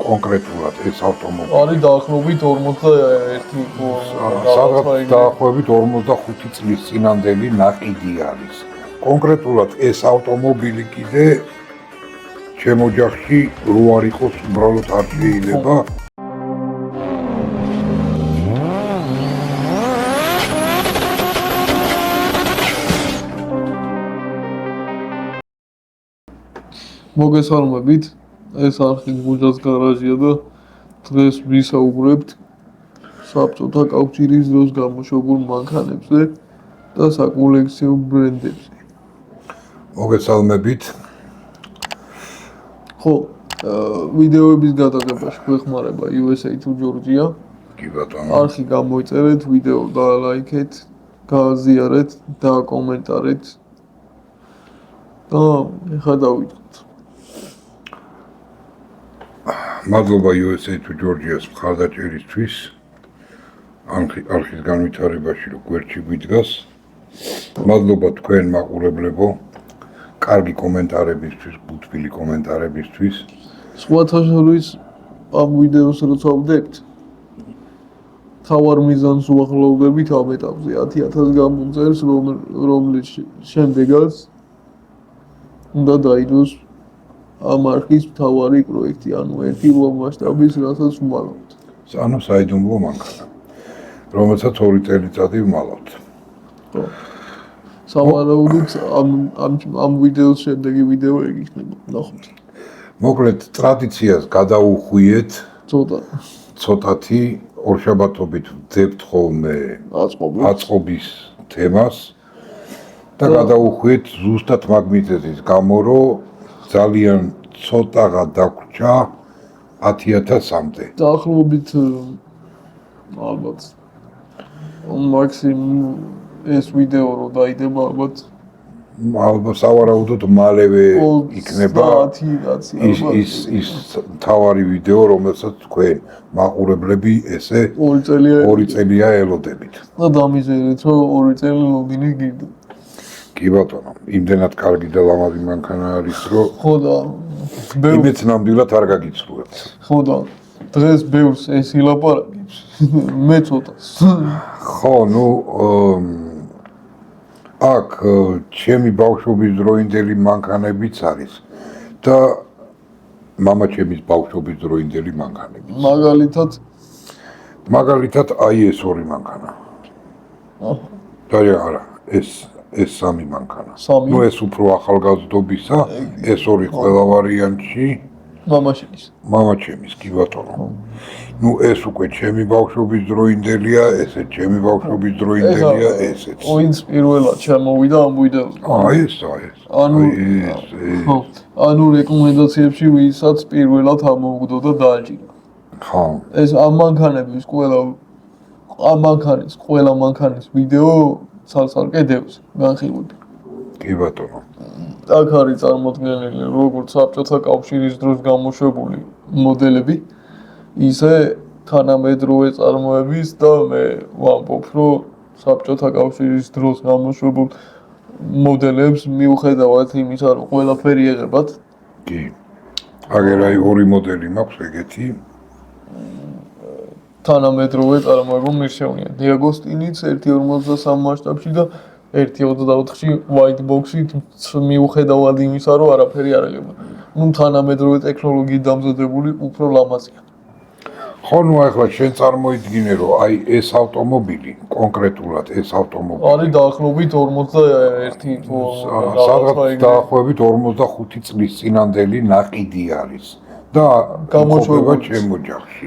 კონკრეტულად ეს ავტომობილი არის დაახლოებით 41 სადღაც დაახლოებით 45 წლის წინანდელი ნაყიდი არის. კონკრეტულად ეს ავტომობილი კიდე ჩემ ოჯახში რო არ იყოს უბრალოდ არ შეიძლება. მოგესალმებით, ეს არხი გუჯას გარაჟია და დღეს ვისაუბრებთ საბჭოთა კავშირის დროს გამოშვებულ მანქანებზე და საკოლექციო ბრენდებზე. მოგესალმებით. ხო, ვიდეოების გადაღებაში გვეხმარება USA to Georgia. კი ბატონო. არხი გამოიწერეთ, ვიდეო დალაიქეთ, გააზიარეთ და კომენტარეთ. და ეხლა დავიწყოთ. მადლობა USA to Georgia-ს მხარდაჭერისთვის. არხის განვითარებაში რო გვერდში გვიდგას. მადლობა თქვენ მაყურებლებო. კარგი კომენტარებისთვის, გუთბილი კომენტარებისთვის. სხვათა შორის ამ ვიდეოს როცა ვდებთ, თავარ მიზანს უახლოვდებით ამ ეტაპზე 10,000 გამომწერს, რომლის შემდეგაც უნდა დაიდოს ამ არხის მთავარი პროექტი, ანუ ერთი მასშტაბის, რასაც ვმალავთ. ანუ საიდუმლო მანქანა, რომელსაც 2 წელიწადი ვმალავთ. ხო. სავარაუდოდ ამ ვიდეოს შემდეგი ვიდეო ეგ იქნება, ნახოთ. მოკლედ ტრადიციას გადაუხვიეთ ცოტათი ორშაბათობით ვდებთ ხოლმე აწყობის თემას და გადაუხვიეთ ზუსტად მაგ მიზეზის გამო, რომ ძალიან ცოტაღა დაგვრჩა 10,000-მდე. დაახლოებით ალბათ მაქსიმუმ ეს ვიდეო რო დაიდება ალბათ სავარაუდოდ მალევე იქნება ის თავარი ვიდეო, რომელსაც თქვენ მაყურებლები ესე 2 წელია ელოდებით. და დამიზერეთ, რომ 2 წელი ლოდინი გირდა. კი ბატონო, იმდენად კარგი და ლამაზი მანქანა არის, რომ ხო და იმეც ნამდვილად არ გაგიცლუებთ. ხო და დღეს ბევრს ეს ილაპარაკებს, მე ცოტას. ხო, ნუ აქ ჩემი ბავშვობის დროინდელი მანქანებიც არის და მამაჩემის ბავშვობის დროინდელი მანქანებიც. მაგალითად აი ეს 2 მანქანა. არა, ეს 3 მანქანა. ნუ ეს უფრო ახალგაზრდობისა, ეს 2 ყველა ვარიანტში. მამაჩემის, კი ბატონო. ნუ ეს უკვე ჩემი ბავშვობის დროინდელია, ესე ჩემი ბავშვობის დროინდელია, ესეც. ვინც პირველად ჩამოვიდა ამ ვიდეოზე. ეს. ანუ რეკომენდაციებში ვისაც პირველად ამოუგდოდა დააჭირა. ხო. ეს ამ მანქანების ყველა მანქანის ვიდეო ცალ-ცალკე დევს, განხილვები. კი ბატონო. აქ არის წარმოდგენილი როგორც საბჭოთა კავშირის დროს გამოშვებული მოდელები, ისე თანამედროვე წარმოების და მე ვამბობ, რომ საბჭოთა კავშირის დროს გამოშვებულ მოდელებს მიუხედავად იმისა, რომ ყველაფერი եղებათ. კი. აგერაი 2 მოდელი მაქვს ეგეთი. თანამედროვე წარმოება მირჩევნია. დიაგოსტინიც 1.53 მასშტაბში და 1.24-ში white box-ით მიუხედავად იმისა, რომ არაფერი არ եղება. ნუ თანამედროვე ტექნოლოგიით დამზადებული უფრო ლამაზია. ხო, ნუ ახლა შენ წარმოიდგინე, რომ აი ეს ავტომობილი, კონკრეტულად ეს ავტომობილი არის დაახლოებით 41 სადღაც დაახლოებით 45 წლის წინანდელი ნაყიდი არის და გამოშვება ჩემ ოჯახში.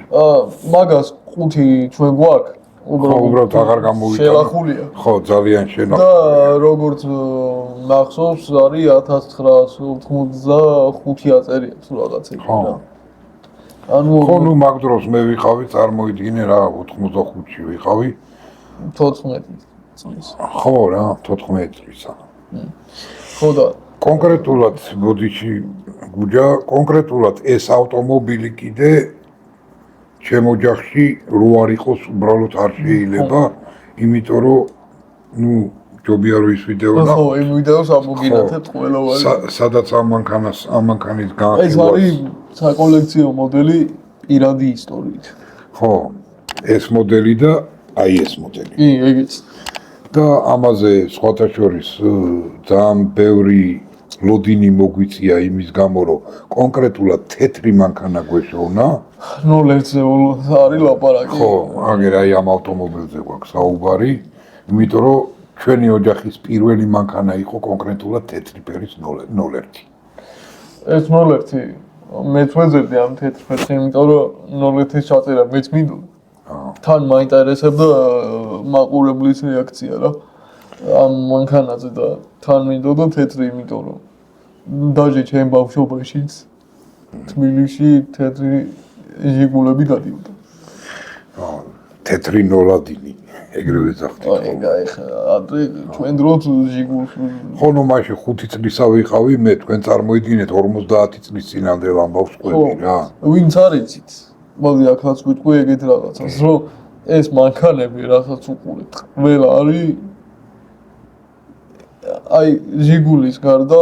მაგას 5 ჩვენ გვაქვს. უბრალოდ აღარ გამოვიდა. შელახულია. ხო, ძალიან შელახულია. და როგორც მახსოვს, არის 1985 აწერია თუ რაღაცა. ხო, ნუ მაგ დროს მე ვიყავი, წარმოიდგინე რა, 85-ში ვიყავი. 14 წლის. ხო რა, 14 წლისა. ხო და კონკრეტულად ბოდიში გუჯა, კონკრეტულად ეს ავტომობილი კიდე ჩემ ოჯახში რო არ იყოს უბრალოდ არ შეიძლება, იმიტომ რომ ნუ ჯობია რომ ის ვიდეო ხო, იმ ვიდეოს ამოგინათებთ ყველავარი. სადაც ამ მანქანის ეს განხილვა. არის საკოლექციო მოდელი პირადი ისტორიით. ხო, ეს მოდელი და აი ეს მოდელი. კი, ეგეც. და ამაზე სხვათა შორის ძალიან ბევრი ლოდინი მოგვიწია იმის გამო, რომ კონკრეტულად თეთრი მანქანა გვეშოვნა. ნუ ლერძე არის ლაპარაკი. ხო, აგერ აი ამ ავტომობილზე გვაქვს საუბარი, იმიტომ რომ ჩვენი ოჯახის პირველი მანქანა იყო კონკრეტულად თეთრი ფერის 01. ეს 01 მეც ვეძებდი ამ თეთრ ფერს, იმიტომ რომ 01-ის ჩაწერა მეც მინდოდა. თან მაინტერესებდა მაყურებლის რეაქცია რა ამ მანქანაზე და თან მინდოდა თეთრი, იმიტომ რომ დაჟე ჩემ ბავშვობაშიც თბილისში თეთრი ჟიგულები გადიოდა. თეთრი ნოლადინი, ეგრევე ზახთით. აი ხა ადრე ჩვენ დროს ჟიგულს ხო, ნუ მაშინ 5 წლისა ვიყავი მე, თქვენ წარმოიდგინეთ 50 წლის წინანდელ ამბავს ყვები რა. ვინც არ იცით? მოდი აქაც გვიტყვი ეგეთ რაღაცას, რომ ეს მანქანები რასაც უყურებთ, ყველა არის აი ჟიგულის გარდა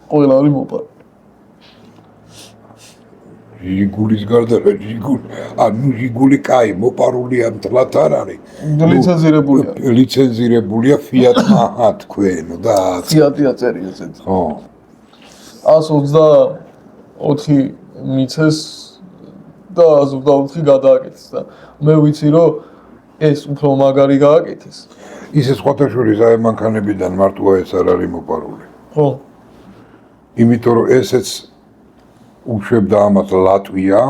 ყველა არის მოპარული. ჟიგულის გარდა რა ჟიგული? ანუ ჟიგული კაი, მოპარულია მთლად არ არის. ლიცენზირებულია. ლიცენზირებულია Fiat აჰა თქვენო და Fiat-ია წერია ზედ. ხო. 124 მიცეს და 124 გადააკეთეს და მე ვიცი რომ ეს უფრო მაგარი გააკეთეს. ისე სხვათა შორის აი მანქანებიდან მარტო ეს არ არის მოპარული. ხო. იმიტომ რომ ესეც უშვებდა ამას ლატვია.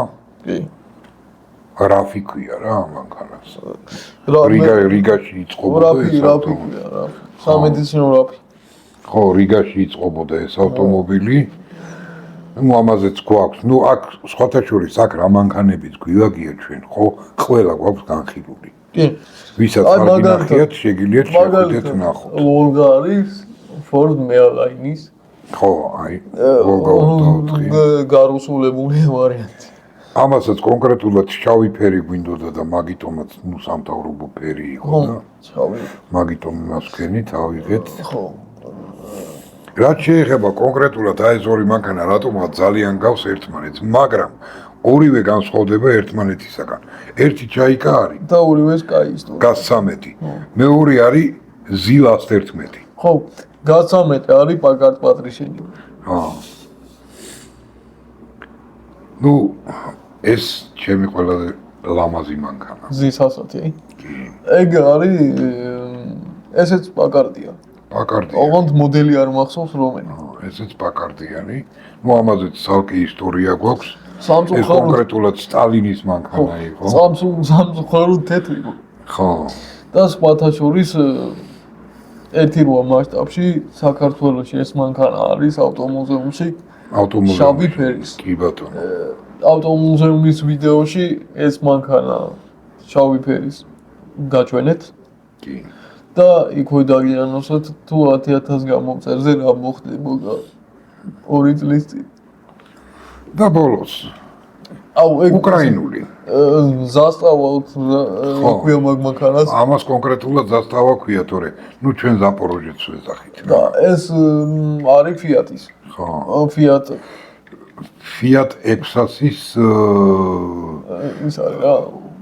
კი. რაფი ქვია რა მანქანას. რიგა რიგაში იწყობოდა რაფი ქვია რა. სამედიცინო რაფი. ხო, რიგაში იწყობოდა ეს ავტომობილი. ნუ ამაზეც გვაქვს. ნუ აქ სხვათა შორის აქ რა მანქანებიც გვივაგია ჩვენ, ხო? ყველა გვაქვს განხილული. კი. ვისაც არ გინახიათ, შეგიძლიათ შეხვიდეთ ნახოთ. ვოლგა არის Ford Megaline-ის. ხო, აი, ვოლგა 24. გარუსულებული ვარიანტი. ამასაც კონკრეტულად შავი ფერი გვინდოდა და მაგიტომაც ნუ სამთავრობო ფერი იყო და შავი. მაგიტომ იმას ვქენით, ავიღეთ. ხო. რაც შეეხება კონკრეტულად აი ეს ორი მანქანა რატომღაც ძალიან გავს ერთმანეთს, მაგრამ ორივე განსხვავდება ერთმანეთისაგან. ერთი ჩაიკა არის და ორივეს კაი ისტორია. გაზ 13. მეორე არის ზილას 11. ხო, გაზ 13 არის პაკარტ პატრიშენი. ნუ ეს ჩემი ყველაზე ლამაზი მანქანა. ზისასათი. ეგ არის ესეც პაკარტია. პაკარტი. ოღონდ მოდელი არ მახსოვს რომელი. ესეც პაკარტიანი. ნუ ამაზეც ცალკე ისტორია გვაქვს. ეს სამწუხაროდ კონკრეტულად სტალინის მანქანა იყო. სამწუხაროდ თეთრი. ხო. და სხვათა შორის ერთი როა მასშტაბში საქართველოში ეს მანქანა არის ავტომუზეუმში. შავი ფერის. კი ბატონო. ავტომუზეუმის ვიდეოში ეს მანქანა შავი ფერის გაჩვენეთ. კი. და იქვე დაგიანოსოთ თუ 10000 გამომწერზე რა მოხდებოდა 2 წლის წინ. და ბოლოს აუ ეგ უკრაინული. ზასტავა ქვია მანქანას. ამას კონკრეტულად ზასტავა ქვია, თორე ნუ ჩვენ ზაპოროჟეც ვეძახით. და ეს არის Fiat-ის. ხო. Fiat Exas-ის ის არის რა.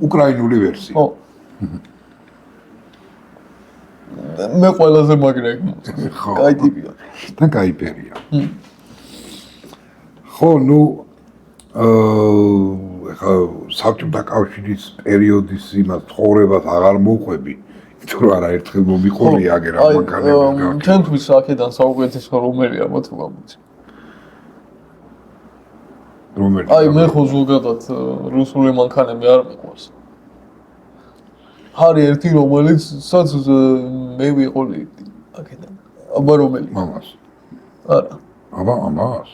უკრაინული ვერსია. ხო. მე ყველაზე მაგრა ეგ მოწონს. ხო. კაი ტიპია. და კაი ფერია. ხო, ნუ ეხა საბჭოთა კავშირის პერიოდის იმას ცხოვრებას აღარ მოყვები. თუ არა ერთხელ მომიყოლია აგერ ამ მანქანების გარკვევა. ჩვენთვის აქედან საუკეთესო რომელია მოთქვა გამოწი. რომელი? აი მე ხო ზოგადად რუსული მანქანები არ მიყვარს. არის ერთი რომელიცაც მე ვიყოლიდი აქედან. აბა რომელი? მამას. არა. აბა ამას.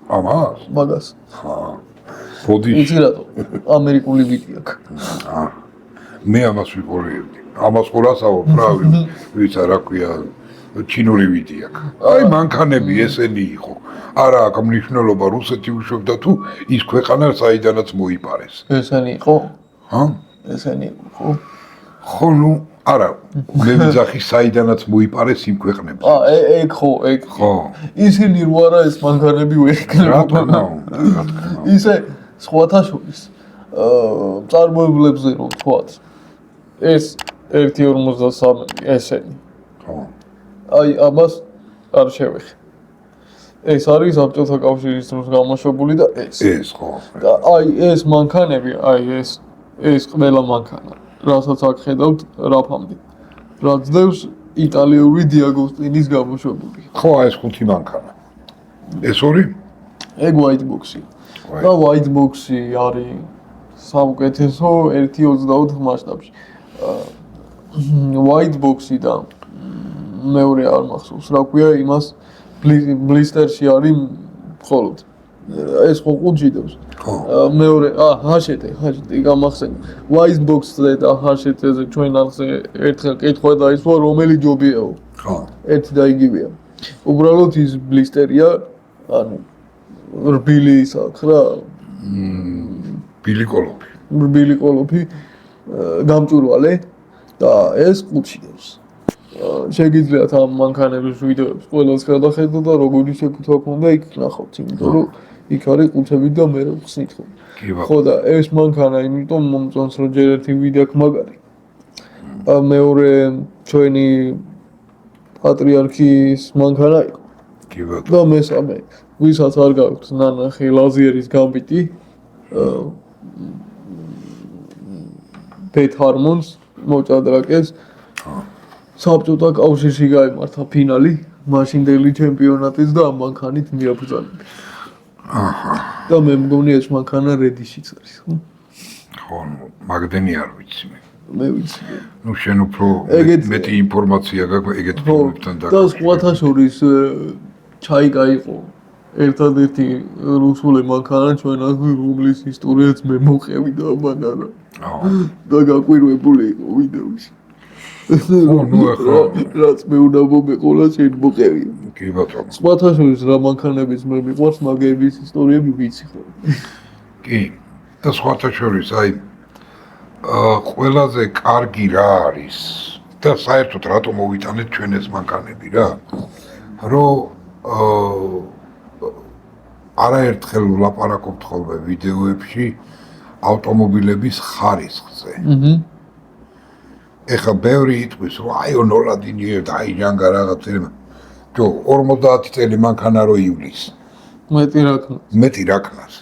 ამას? მაგას. ხა. ბოდი. იცი რატო? ამერიკული ვიკი აქვს. მე ამას ვიყოლიებდი. ამას ყურასავ პრავი, ვიც არა ქვია ჩინური ვიდი აქვს. აი მანქანები ესენი იყო. არა აქვს მნიშვნელობა რუსეთი უშვებდა თუ ის ქვეყანა საიდანაც მოიპარეს. ესენი იყო? ჰა? ესენი იყო? ხო, ნუ არა, მე ვიძახი საიდანაც მოიპარეს იმ ქვეყნებს. ეგ ხო. ისინი რო არა ეს მანქანები ვერ იქნებოდა. ისე სხვათა შორის წარმოებლებზე რომ ვთქვათ, ეს 1.53 ესენი. ხო. აი ამას არ შევეხე. ეს არის საბჭოთა კავშირის დროს გამოშვებული და ეს ხო. და აი ეს მანქანები, ეს ყველა მანქანა, რასაც აქ ხედავთ რაფამდე. რაც დევს იტალიური დიაგოსტინის გამოშვებული. ხო, ეს 5 მანქანა. ეს ორი? ეგ white box-ი. და white box-ი არის საუკეთესო 1.24 მასშტაბში. white box-ი და მეორე არ მახსოვს რა ქვია იმას ბლისტერში არის მხოლოდ ეს ხო ყუთში დევს. მეორე ჰაშეტე გამახსენე. white box-ზე და ჰაშეტეზე ჩვენ არხზე ერთხელ კითხვა დაისვა რომელი ჯობიაო. ხო. ერთი და იგივეა. უბრალოდ ის ბლისტერია, ანუ რბილი ის აქვს რა. რბილი კოლოფი გამჭვირვალე და ეს ყუთში დევს. შეგიძლიათ ამ მანქანების ვიდეოებს ყველას გადახედო და როგორი შეფუთვა ქონდა იქ ნახავთ, იმიტომ რომ იქ არის ყუთები და მე ხსნით ხო. ხო და ეს მანქანა იმიტომ მომწონს რომ ჯერ ერთი ვიდეო აქვს მაგარი. მეორე ჩვენი პატრიარქის მანქანა იყო. კი ბატონო. და მესამე, ვისაც არ გაქვთ ნანახი ლაზიერის გამბიტი ბეთ ჰარმონს მოჭადრაკეს საბჭოთა კავშირში გაიმართა ფინალი მაშინდელი ჩემპიონატის და ამ მანქანით მიაბრძანებია. და მე მგონი ეს მანქანა რედიშიც არის, ხო? ხო, მაგდენი არ ვიცი მე. მე ვიცი. ნუ შენ უფრო მეტი ინფორმაცია გაქვს ეგეთ ფილმებთან და სხვათა შორის ჩაიკა იყო ერთადერთი რუსული მანქანა ჩვენ აქ რომლის ისტორიაც მე მოყევი და მანარა. და გაკვირვებული იყო ვიდეოში. ნუ ახლა რაც მე უნდა მომეყოლა შენ მოყევი. კი ბატონო. სხვათა შორის რა მანქანების მე მიყვარს მაგების ისტორიები ვიცი ხო. კი. და სხვათა შორის აი ყველაზე კარგი რა არის და საერთოდ რატომ მოვიტანეთ ჩვენ ეს მანქანები რა რომ არაერთხელ ვლაპარაკობთ ხოლმე ვიდეოებში ავტომობილების ხარისხზე. ეხლა ბევრი იტყვის რომ აი ნოლადინიე და აი ჟანგა რაღაცა ჯო 50 წელი მანქანა რო ივლის მეტი რაკნას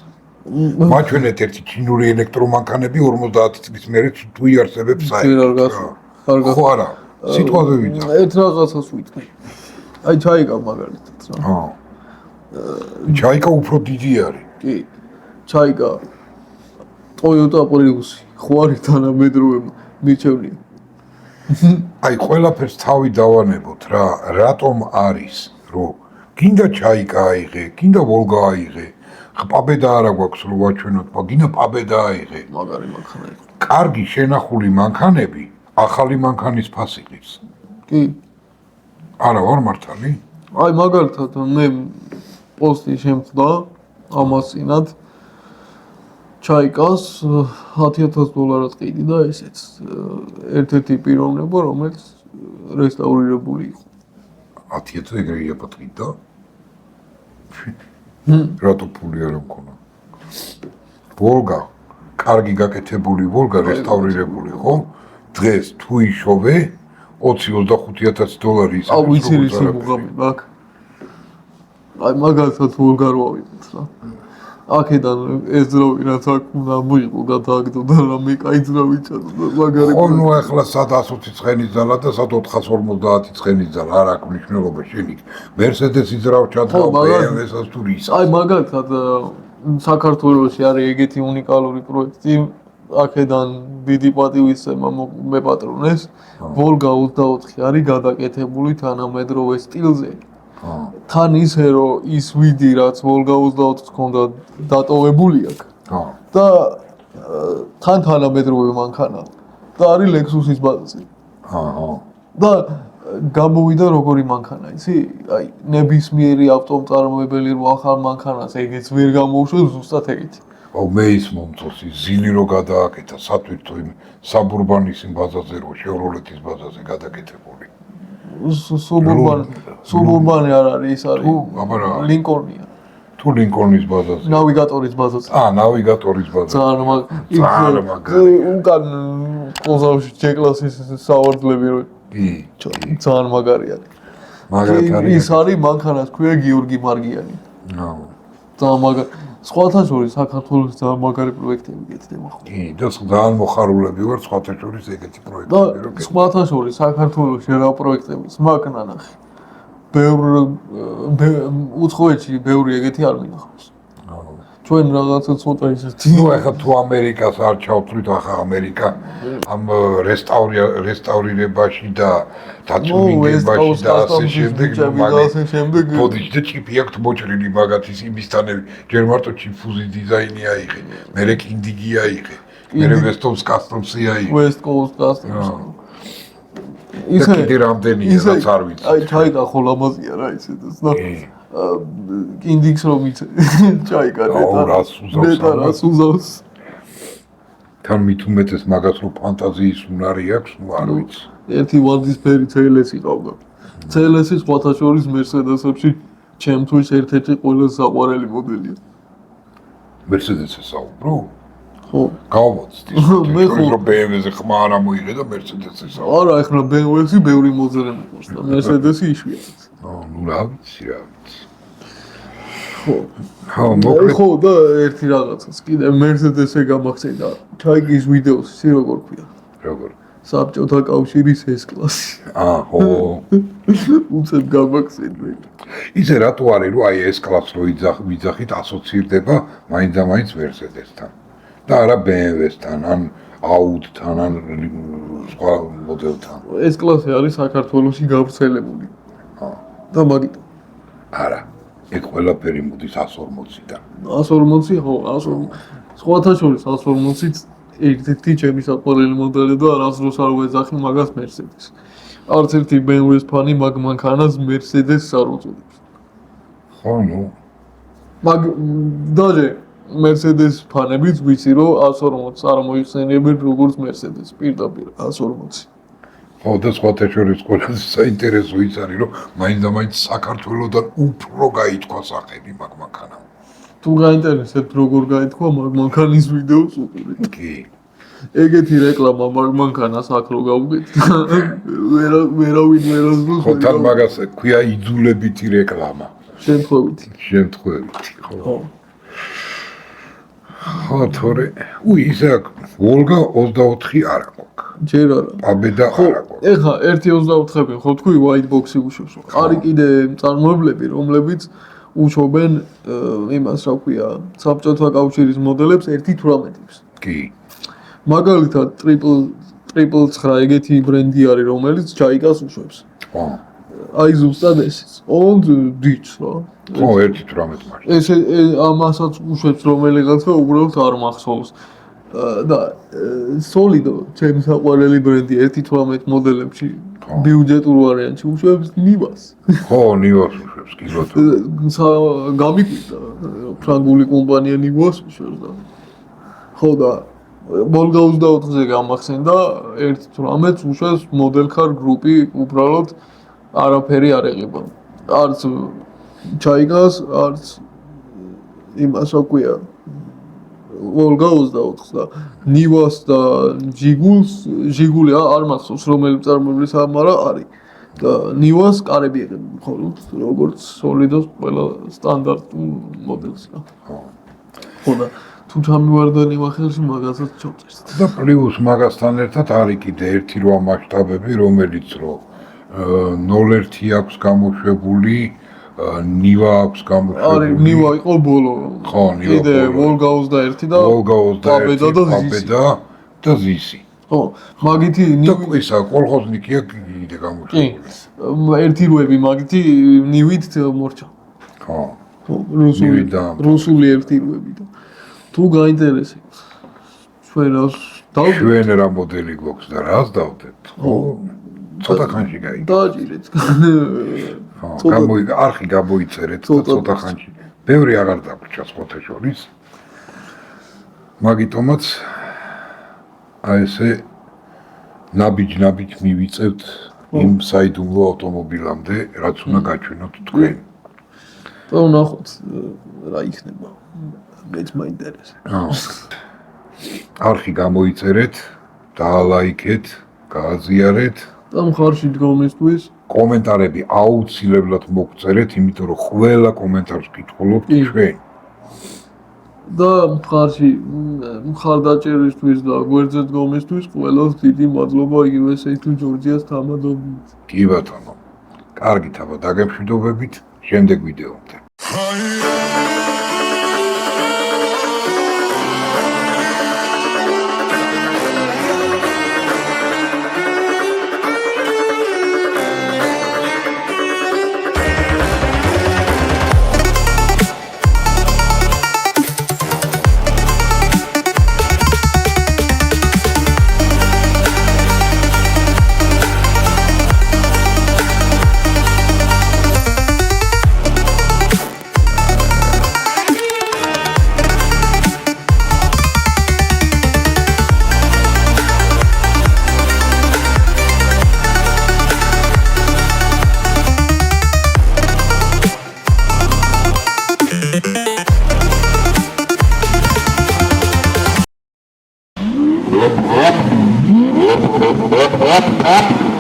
მაჩვენეთ ერთი ჩინური ელექტრომანქანები 50 წლის მერე თუ იარსებებს საერთოდ ხო არა სიტყვაზე ვიძახ ერთ რაღაცას ვიტყვი აი ჩაიკა მაგალითად რა ჩაიკა უფრო დიდი არის კი ჩაიკა Toyota Prius ხო არის თანამედროვე მიჩევნია აი ყველაფერს თავი დავანებოთ რა რატომ არის რომ გინდა ჩაიკა აიღე გინდა ვოლგა აიღე პაბედა არა გვაქვს რომ ვაჩვენოთ გინდა პაბედა აიღე მაგარი მანქანა იყო კარგი შენახული მანქანები ახალი მანქანის ფასიყის კი არა ვარ მართალი აი მაგალითად მე პოსტი შემხვდა ამას წინათ ჩაიკას $10,000 ყიდი და ესეც ერთ-ერთი პიროვნება რომელიც რესტავრირებული იყო 10,000 ეგრეა პატრი და რატო ფული არ მქონა ვოლგა კარგი გაკეთებული ვოლგა რესტავრირებული ხო დღეს თუ იშოვე $20,000-25,000 ის აუ ვიცი ისი მუღამი მაგ აი მაგალითად ვოლგა რო ავიღოთ რა აქედან ეს ძრავი რაც აქ უნდა მოიყო გადააგდო და რამე კაი ძრავი ჩადო მაგარი ხო ნუ ახლა სად 120 ცხენის ძალა და სად 450 ცხენის ძალა არ აქვს მნიშვნელობა შენი მერსედესის ძრავ ჩადო BMW-ს თუ რის აი მაგალითად საქართველოში არის ეგეთი უნიკალური პროექტი აქედან დიდი პატივისცემა მეპატრონეს ვოლგა 24 არის გადაკეთებული თანამედროვე სტილზე თან ისე რომ ის ვიდი რაც ვოლგა 24-ს ჰქონდა დატოვებული აქვს და თან თანამედროვე მანქანა და არის ლექსუსის ბაზაზე და გამოვიდა როგორი მანქანა იცი აი ნებისმიერი ავტომწარმოებელი რო ახალ მანქანას ეგეც ვერ გამოუშვებს ზუსტად ეგეთი მე ის მომწონს ის ზილი რო გადააკეთა სათვირთო იმ საბურბანის იმ ბაზაზე რო შევროლეთის ბაზაზე გადაკეთებული. სუბურბანი არ არის ის არის. აბა რა. ლინკოლნია. თუ ლინკოლნის ბაზაზე. ნავიგატორის ბაზაზე. ნავიგატორის ბაზაზე. ძალიან მაგარი. უკან ყოზავში ჯეკლასის სავარძლები რო. ძალიან მაგარი არის. მაგარი ის არის მანქანას ქვია გიორგი მარგიანი. ძალიან მაგარი. სხვათა შორის საქართველოს ძალიან მაგარი პროექტები გეცდება ხო? და ძალიან მოხარულები ვარ სხვათა შორის ეგეთი პროექტები რო. სხვათა შორის საქართველოს რა პროექტების მაგ ნანახი. უცხოეთში ბევრი ეგეთი არ მინახავს. ჩვენ რაღაცა ცოტა ისეთი. ეხლა თუ ამერიკას არ ჩავთვლით, ახლა ამერიკა ამ რესტავრირებაში და დაწუნინგებაში და ასე შემდეგ ბოდიში ჩიპი აქვს მოჭრილი მაგათის იმისთანები. ჯერ მარტო ჩიფუზი დიზაინი აიღე, მერე კინდიგი აიღე, მერე ვესტკოუსტ კასტომსი აიღე. ვესტკოუსტ კასტომსი. ისე კიდე რამდენია რაც არ ვიცი. აი ჩაიკახო ლამაზია რა ისედაც და კინდიქს რომ იცი ჩაიკარეთ და რას უზავს თან მით უმეტეს მაგას რომ ფანტაზიის უნარი აქვს, ნუ არ ვიცი. ერთი ვარდისფერი CLS-ი ყავდა. CLS-ი სხვათა შორის მერსედესებში ჩემთვის ერთ-ერთი ყველაზე საყვარელი მოდელია. მერსედესზე საუბრო? ხო. გავმოცდი. მე ხო BMW-ზე ხმა არ მოიღე და მერსედესზე საუბრო. არა, ეხლა BMW-ში ბევრი მოძრე მიყვარს და მერსედესი იშვიათად. ნუ რა ვიცი რა. ხო და ერთი რაღაცას კიდე მერსედესზე გამახსენდა ჩაიგის ვიდეოს ისი როგორ ქვია როგორ საბჭოთა კავშირის S-კლასი ხო უცებ გამახსენდა ისე რატო არის რომ აი S-კლასს რო ვიძახით ასოცირდება მაინც მერსედესთან და არა BMW-სთან ან Audi-თან ან სხვა მოდელთან S-კლასი არის საქართველოში გავრცელებული და მაგიტო არა ეგ ყველაფერი მოდის 140-დან. 140 ხო, 140. სხვათა შორის 140-იც ერთ-ერთი ჩემი საყვარელი მოდელი და არას დროს არ ვეძახი მაგას მერსედეს. არც ერთი BMW-ს ფანი მაგ მანქანას მერსედესს არ უწოდებს. ხო, ნუ. მაგ დაჟე მერსედეს ფანებიც ვიცი რომ 140-ს არ მოიხსენიებენ როგორც მერსედეს, პირდაპირ 140. ხო და სხვათა შორის ყველაზე საინტერესო ის არის რომ მაინც საქართველოსთან უფრო გაითქვა სახელი მაგ მანქანამ. თუ გაინტერესებთ როგორ გაითქვა მაგ მანქანის ვიდეოს უყურეთ. კი. ეგეთი რეკლამა მაგ მანქანას აქ რო გავუკეთ. ვერავინ ვერასდროს ხო თან მაგას ქვია იძულებითი რეკლამა. შემთხვევითი, ხო. ხო, თორე, ისე ვოლგა 24 არ აქვს. ჯერ არა. აბედა არ აქვს. ეხა 1.24-ები ხო თქვი white box-ი უშვებს. არის კიდე წარმოებლები, რომლებიც უშვებენ იმას, რა ქვია, საბჭოთა კავშირის მოდელებს 1.18-ს. კი. მაგალითად, triple 9 ეგეთი ბრენდი არის, რომელიც ჩაიკას უშვებს. ხო. აი ზუსტად ესეც. und ditch რა. ხო, 1.18 მაშინ. ესე ამასაც უშვებს რომელიღაცა უბრალოდ არ მახსოვს. და Solido ჩემი საყვარელი ბრენდი 1.18 მოდელებში ბიუჯეტურ ვარიანტში უშვებს Nivas. ხო, Nivas უშვებს კი ბატონო. გამიკვირდა ფრანგული კომპანია Nivas უშვებს და ხო და Volga 24-ზე გამახსენდა 1.18 უშვებს Model Car Group-ი უბრალოდ არაფერი არ ეღება. არც ჩაიგას, არც იმას აკვია Volga 24-ს და Nivas და Jiguli არ მახსოვს რომელი წარმოებლის ამარა არის და Nivas კარები ეღებენ მხოლოდ როგორც Solido-ს ყველა სტანდარტულ მოდელს რა. ხო და თუ ჩამივარდა ნიმახელში მაგასაც ჩავწერს. და პლუს მაგასთან ერთად არის კიდე ერთი რვა მასშტაბები რომელიც რო 01 აქვს გამოშვებული Niva აქვს გამოშვებული. არის Niva იყო ბოლო. ხო, Niva. კიდე Volga 21 და Volga 21 და Zisi. ხო, მაგითი Niva ისა კოლხოზნიკია კიდე გამოშვებული. კი. ერთი როები მაგითი Nivit მორჩა. ხო. რუსული ერთი როები და თუ გაინტერესებს ჩვენ რა მოდელი გვაქვს და რას დავდებთ? ხო. ცოტა ხანში გაიგე. დააჭირეთ. ხო, არხი გამოიწერეთ და ცოტა ხანში. ბევრი აღარ დაგვრჩა სხვათა შორის. მაგიტომაც აი ესე ნაბიჯ მივიწევთ იმ საიდუმლო ავტომობილამდე, რაც უნდა გაჩვენოთ თქვენ. და ვნახოთ რა იქნება. მეც მაინტერესებს. არხი გამოიწერეთ, დაალაიქეთ, გააზიარეთ და მხარში დგომისთვის კომენტარები აუცილებლად მოგწერეთ, იმიტომ რომ ყველა კომენტარს ვკითხულობთ ჩვენ. და მხარდაჭერისთვის და გვერდზე დგომისთვის ყველას დიდი მადლობა USA თუ ჯორჯიას თამადობთ. კი ბატონო. კარგით აბა დაგემშვიდობებით შემდეგ ვიდეომდე. What?